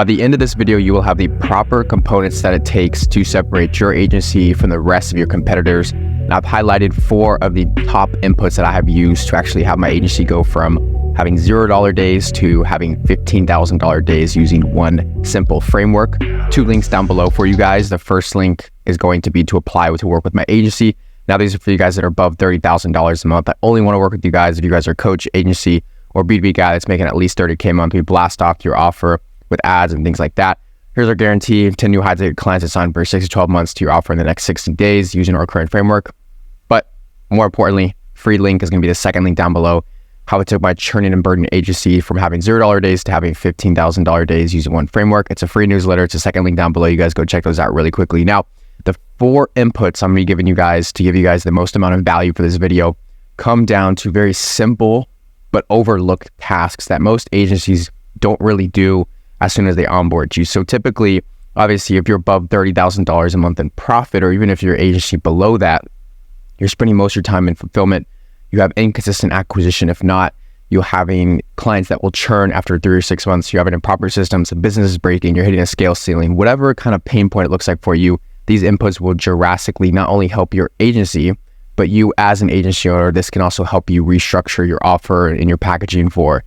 By the end of this video, you will have the proper components that it takes to separate your agency from the rest of your competitors. And I've highlighted 4 of the top inputs that I have used to actually have my agency go from having $0 days to having $15,000 days using one simple framework. 2 links down below for you guys. The first link is going to be to apply to work with my agency. Now, these are for you guys that are above $30,000 a month. I only want to work with you guys if you guys are a coach, agency, or B2B guy that's making at least $30K a month. We blast off your offer with ads and things like that. Here's our guarantee: 10 new high-ticket clients assigned for 6 to 12 months to your offer in the next 60 days using our current framework. But more importantly, free link is going to be the second link down below. How I took my churning and burning agency from having $0 days to having $15,000 days using one framework. It's a free newsletter. It's a second link down below. You guys go check those out really quickly. Now, the 4 inputs I'm going to be giving you guys to give you guys the most amount of value for this video come down to very simple but overlooked tasks that most agencies don't really do as soon as they onboard you. So typically, obviously, if you're above $30,000 a month in profit, or even if your agency below that, you're spending most of your time in fulfillment. You have inconsistent acquisition. If not, you're having clients that will churn after 3 or 6 months. You're having improper systems, the business is breaking, you're hitting a scale ceiling. Whatever kind of pain point it looks like for you, these inputs will drastically not only help your agency, but you as an agency owner. This can also help you restructure your offer and your packaging for,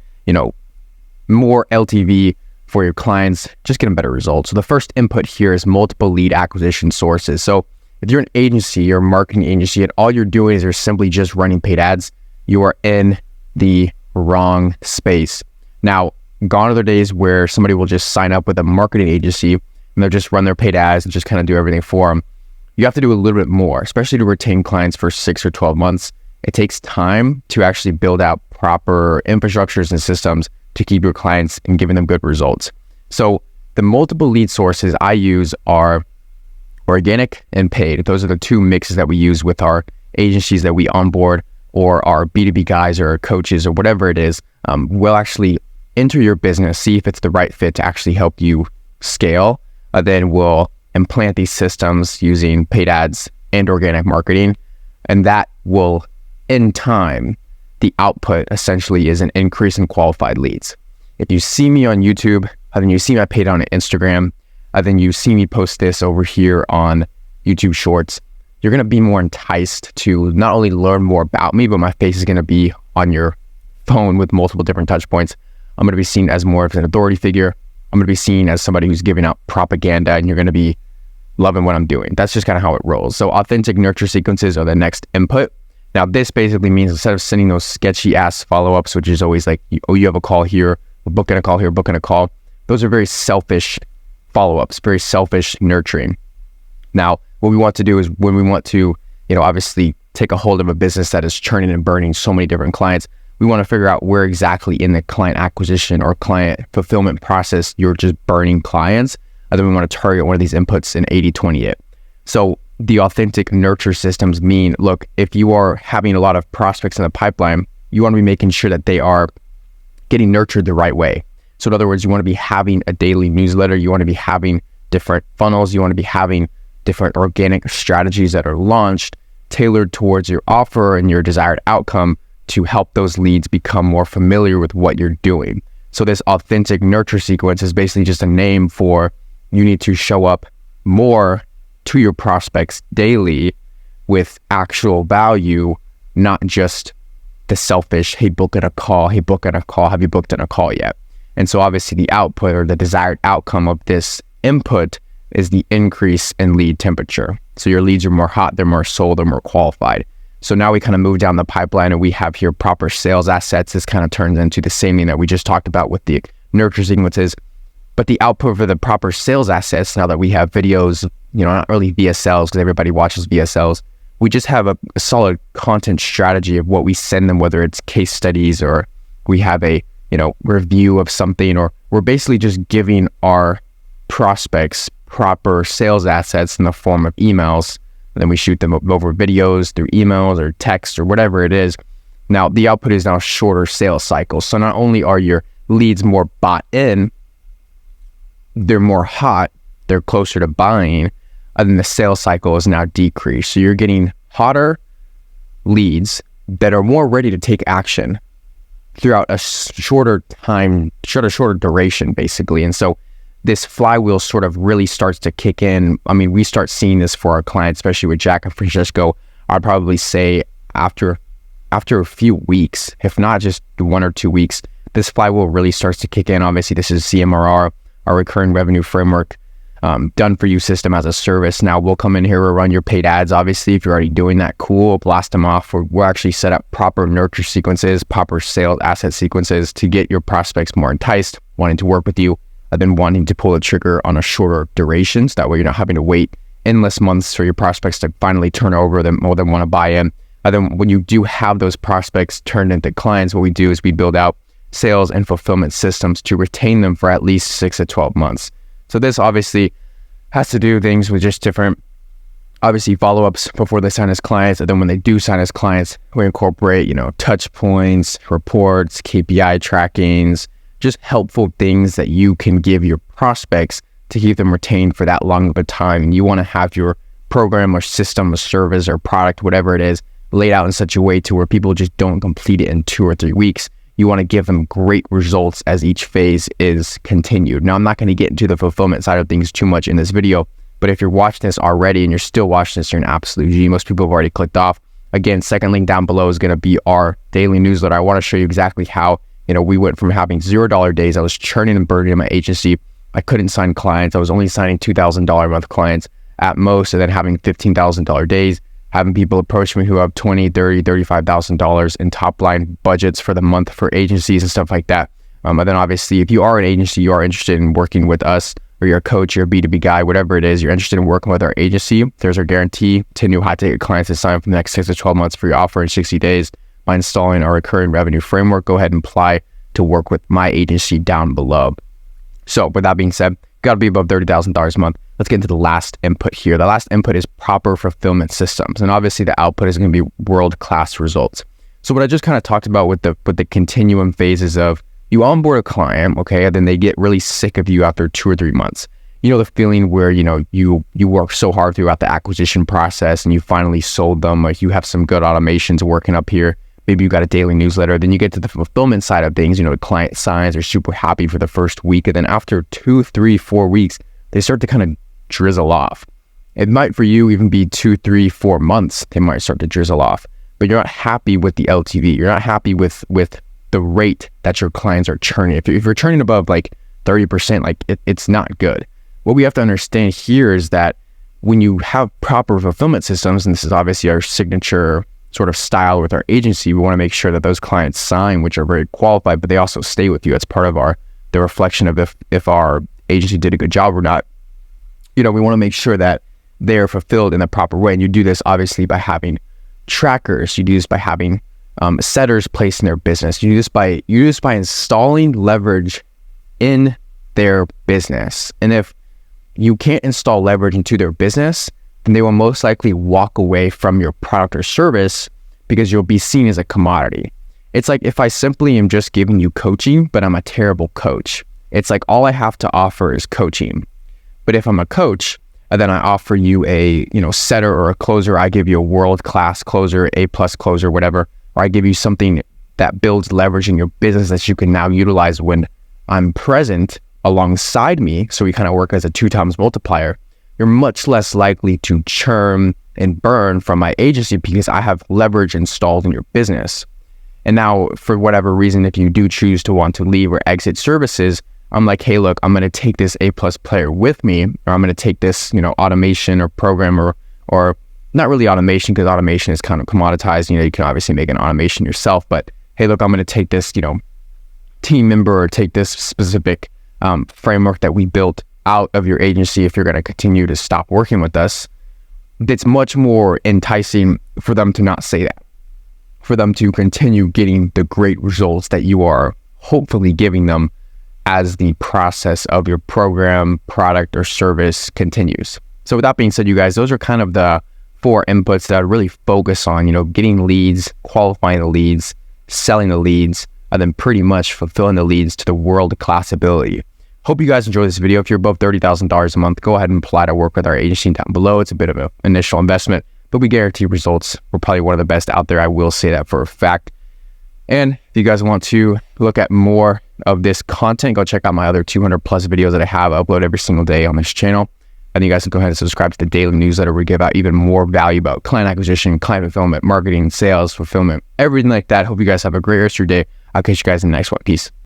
more LTV for your clients, just getting better results. So the first input here is multiple lead acquisition sources. So if you're an agency, you're a marketing agency, and all you're doing is you're simply just running paid ads, you are in the wrong space. Now, gone are the days where somebody will just sign up with a marketing agency and they'll just run their paid ads and just kind of do everything for them. You have to do a little bit more, especially to retain clients for 6 or 12 months. It takes time to actually build out proper infrastructures and systems to keep your clients and giving them good results. So the multiple lead sources I use are organic and paid. Those are the 2 mixes that we use with our agencies that we onboard, or our B2B guys or coaches or whatever it is. We'll actually enter your business, see if it's the right fit to actually help you scale. Then we'll implant these systems using paid ads and organic marketing. And that will, in time, the output essentially is an increase in qualified leads. If you see me on YouTube, then you see my paid on Instagram, then you see me post this over here on YouTube Shorts, you're going to be more enticed to not only learn more about me, but my face is going to be on your phone with multiple different touch points. I'm going to be seen as more of an authority figure. I'm going to be seen as somebody who's giving out propaganda, and you're going to be loving what I'm doing. That's just kind of how it rolls. So authentic nurture sequences are the next input. Now, this basically means instead of sending those sketchy ass follow-ups, which is always like, oh, you have a call here, we're booking a call here, booking a call. Those are very selfish follow-ups, very selfish nurturing. Now, what we want to do is when we want to, obviously take a hold of a business that is churning and burning so many different clients, we want to figure out where exactly in the client acquisition or client fulfillment process you're just burning clients. And then we want to target one of these inputs and 80-20 it. So the authentic nurture systems mean, look, if you are having a lot of prospects in the pipeline, you want to be making sure that they are getting nurtured the right way. So in other words, you want to be having a daily newsletter, you want to be having different funnels, you want to be having different organic strategies that are launched, tailored towards your offer and your desired outcome to help those leads become more familiar with what you're doing. So this authentic nurture sequence is basically just a name for you need to show up more to your prospects daily with actual value, not just the selfish, hey, book in a call, have you booked in a call yet? And so obviously the output or the desired outcome of this input is the increase in lead temperature. So your leads are more hot, they're more sold, they're more qualified. So now we kind of move down the pipeline and we have here proper sales assets. This kind of turns into the same thing that we just talked about with the nurture sequences. But the output for the proper sales assets, now that we have videos, not really VSLs because everybody watches VSLs, we just have a solid content strategy of what we send them, whether it's case studies or we have a, review of something, or we're basically just giving our prospects proper sales assets in the form of emails. And then we shoot them over videos through emails or text or whatever it is. Now, the output is now shorter sales cycles. So not only are your leads more bought in, they're more hot, they're closer to buying, and then the sales cycle is now decreased. So you're getting hotter leads that are more ready to take action throughout a shorter time, shorter duration, basically. And so this flywheel sort of really starts to kick in. I mean, we start seeing this for our clients, especially with Jack and Francesco. I'd probably say after a few weeks, if not just 1 or 2 weeks, this flywheel really starts to kick in. Obviously, this is CMRR, our recurring revenue framework, done for you system as a service. Now we'll come in here, we'll run your paid ads. Obviously, if you're already doing that, cool, blast them off. We'll actually set up proper nurture sequences, proper sales asset sequences to get your prospects more enticed, wanting to work with you, and then wanting to pull the trigger on a shorter duration. So that way you're not having to wait endless months for your prospects to finally turn over, them more than want to buy in. And then when you do have those prospects turned into clients, what we do is we build out sales and fulfillment systems to retain them for at least 6 to 12 months. So this obviously has to do things with just different, obviously, follow-ups before they sign as clients. And then when they do sign as clients, we incorporate, touch points, reports, KPI trackings, just helpful things that you can give your prospects to keep them retained for that long of a time. And you want to have your program or system or service or product, whatever it is, laid out in such a way to where people just don't complete it in 2 or 3 weeks. You want to give them great results as each phase is continued. Now, I'm not going to get into the fulfillment side of things too much in this video, but if you're watching this already and you're still watching this, you're an absolute G. Most people have already clicked off. Again, second link down below is going to be our daily newsletter. I want to show you exactly how, we went from having $0 days. I was churning and burning in my agency. I couldn't sign clients. I was only signing $2,000 a month clients at most, and then having $15,000 days, having people approach me who have $20,000, $30,000, $35,000 in top line budgets for the month for agencies and stuff like that. And then obviously, if you are an agency, you are interested in working with us, or you're a coach, you're a B2B guy, whatever it is, you're interested in working with our agency, there's our guarantee 10 new high ticket clients to sign for the next 6 to 12 months for your offer in 60 days by installing our recurring revenue framework. Go ahead and apply to work with my agency down below. So with that being said, got to be above $30,000 a month. Let's get into the last input here. The last input is proper fulfillment systems. And obviously the output is going to be world-class results. So what I just kind of talked about with the continuum phases of you onboard a client, okay, and then they get really sick of you after 2 or 3 months. The feeling where, you work so hard throughout the acquisition process and you finally sold them, like you have some good automations working up here. Maybe you got a daily newsletter. Then you get to the fulfillment side of things. The client signs, are super happy for the first week. And then after 2, 3, 4 weeks, they start to kind of drizzle off. It might for you even be 2, 3, 4 months. They might start to drizzle off, but you're not happy with the LTV. You're not happy with the rate that your clients are churning. If you're churning above like 30%, it's not good. What we have to understand here is that when you have proper fulfillment systems, and this is obviously our signature sort of style with our agency, we want to make sure that those clients sign, which are very qualified, but they also stay with you. It's part of the reflection of if our agency did a good job or not. We want to make sure that they're fulfilled in the proper way. And you do this obviously by having trackers. You do this by having setters placed in their business. You do this by installing leverage in their business. And if you can't install leverage into their business, then they will most likely walk away from your product or service because you'll be seen as a commodity. It's like if I simply am just giving you coaching, but I'm a terrible coach. It's like all I have to offer is coaching. But if I'm a coach and then I offer you a setter or a closer, I give you a world-class closer, A+ closer, whatever, or I give you something that builds leverage in your business that you can now utilize when I'm present alongside me, so we kind of work as a 2 times multiplier, you're much less likely to churn and burn from my agency because I have leverage installed in your business. And now, for whatever reason, if you do choose to want to leave or exit services, I'm like, hey, look, I'm going to take this A+ player with me, or I'm going to take this, automation or program or not really automation, because automation is kind of commoditized. You can obviously make an automation yourself, but hey, look, I'm going to take this, team member or take this specific framework that we built out of your agency if you're going to continue to stop working with us. It's much more enticing for them to not say that, for them to continue getting the great results that you are hopefully giving them as the process of your program, product, or service continues. So with that being said, you guys, those are kind of the 4 inputs that I really focus on, getting leads, qualifying the leads, selling the leads, and then pretty much fulfilling the leads to the world-class ability. Hope you guys enjoy this video. If you're above $30,000 a month, go ahead and apply to work with our agency down below. It's a bit of an initial investment, but we guarantee results. We're probably one of the best out there. I will say that for a fact. And if you guys want to look at more of this content, go check out my other 200 plus videos that I have uploaded every single day on this channel. And you guys can go ahead and subscribe to the daily newsletter where we give out even more value about client acquisition, client fulfillment, marketing, sales, fulfillment, everything like that. Hope you guys have a great rest of your day. I'll catch you guys in the next one. Peace.